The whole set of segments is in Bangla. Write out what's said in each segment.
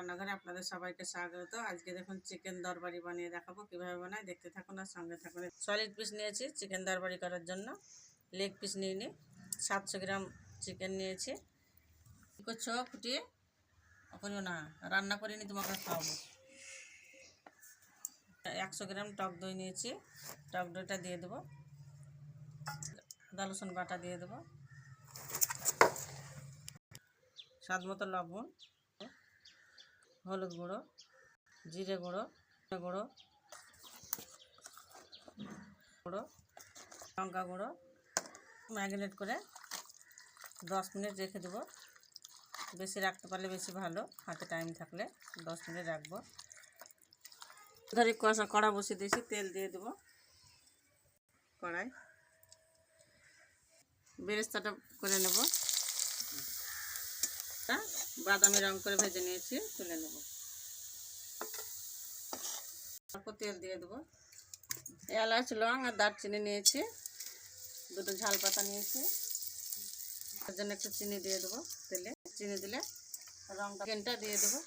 রান্নাঘরে আপনাদের সবাইকে স্বাগত। আজকে দেখুন চিকেন দরবারি বানিয়ে দেখাবো কিভাবে বানায়, দেখতে থাকুন আর সঙ্গে থাকুন। সলিড পিস নিয়েছি চিকেন দরবারি করার জন্য, লেগ পিস নিয়ে নিই। 700 গ্রাম চিকেন নিয়েছি। কী করছো ফুটিয়ে করিও না, রান্না করে নি তোমাকে খাওয়াবো। 100 গ্রাম টক দই নিয়েছি, টক দইটা দিয়ে দেবো। আদা রসুন বাটা দিয়ে দেবো, স্বাদ মতো লবণ, হলুদ গুঁড়ো, জিরে গুঁড়ো, গুঁড়ো গুঁড়ো, লঙ্কা গুঁড়ো। ম্যারিনেট করে 10 মিনিট রেখে দেবো। বেশি রাখতে পারলে বেশি ভালো, হাতে টাইম থাকলে 10 মিনিট রাখবো। ধরে কড়া বসিয়ে দিয়েছি, তেল দিয়ে দেবো। কড়াই বেরেস্তাটা করে নেব, বাদামি রং করে ভেজে নিয়েছি, তুলে নেব। তারপর তেল দিয়ে দেবো। এলাচ, লং আর দারচিনি নিয়েছি, দুটো ঝাল পাতা নিয়েছি। তার জন্য একটু চিনি দিয়ে দেবো তেলে। চিনি দিলে রংটা চিকেনটা দিয়ে দেবো।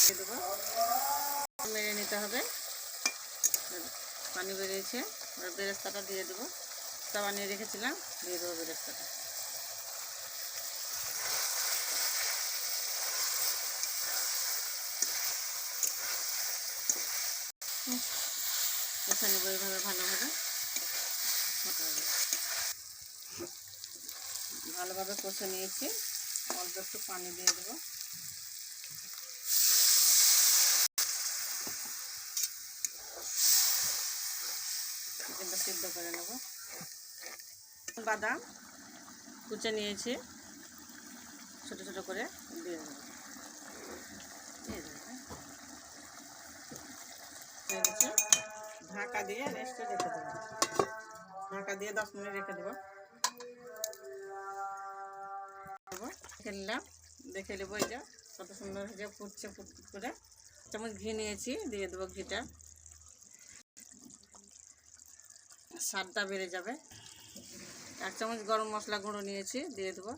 দিয়ে দেবো, মেরে নিতে হবে। পানি বেরিয়েছে, এবার বেরেস্তাটা দিয়ে দেবো। তা বানিয়ে রেখেছিলাম, দিয়ে দেবো বেরেস্তাটা। কষে নেবো এইভাবে ভালোভাবে। ভালোভাবে কষে নিয়েছি, অল্প একটু পানি দিয়ে দেবো। চিকেনটা সিদ্ধ করে নেব। বাদাম কুচে নিয়েছি, ছোটো ছোটো করে দিয়ে দেবো। ঢাকা দিয়ে রেস্টে রেখে দেবো। ঢাকা দিয়ে 10 মিনিট রেখে দেবো। খেললাম, দেখে নেবো এটা কত সুন্দর হয়েছে, ফুটছে ফুটফুট করে। চামচ ঘি নিয়েছি, দিয়ে দেবো ঘিটা, স্বাদটা বেড়ে যাবে। 1 চামচ গরম মশলা গুঁড়ো নিয়েছি, দিয়ে দেবো।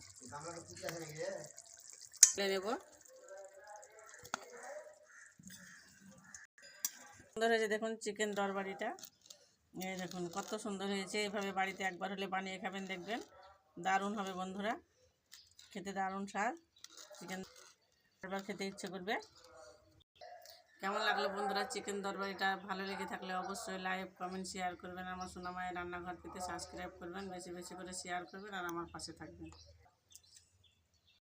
নেব, সুন্দর হয়েছে দেখুন চিকেন দরবারিটা। এই দেখুন কত সুন্দর হয়েছে। এইভাবে বাড়িতে একবার হলে বানিয়ে খাবেন, দেখবেন দারুণ হবে বন্ধুরা, খেতে দারুণ স্বাদ। চিকেন বারবার খেতে ইচ্ছে করবে। কেমন লাগলো বন্ধুরা চিকেন দরবারিটা? ভালো লেগে থাকলে অবশ্যই লাইক, কমেন্ট, শেয়ার করবেন। আমার সোনামায়ের রান্নাঘর পেতে সাবস্ক্রাইব করবেন, বেশি বেশি করে শেয়ার করবেন আর আমার পাশে থাকবেন।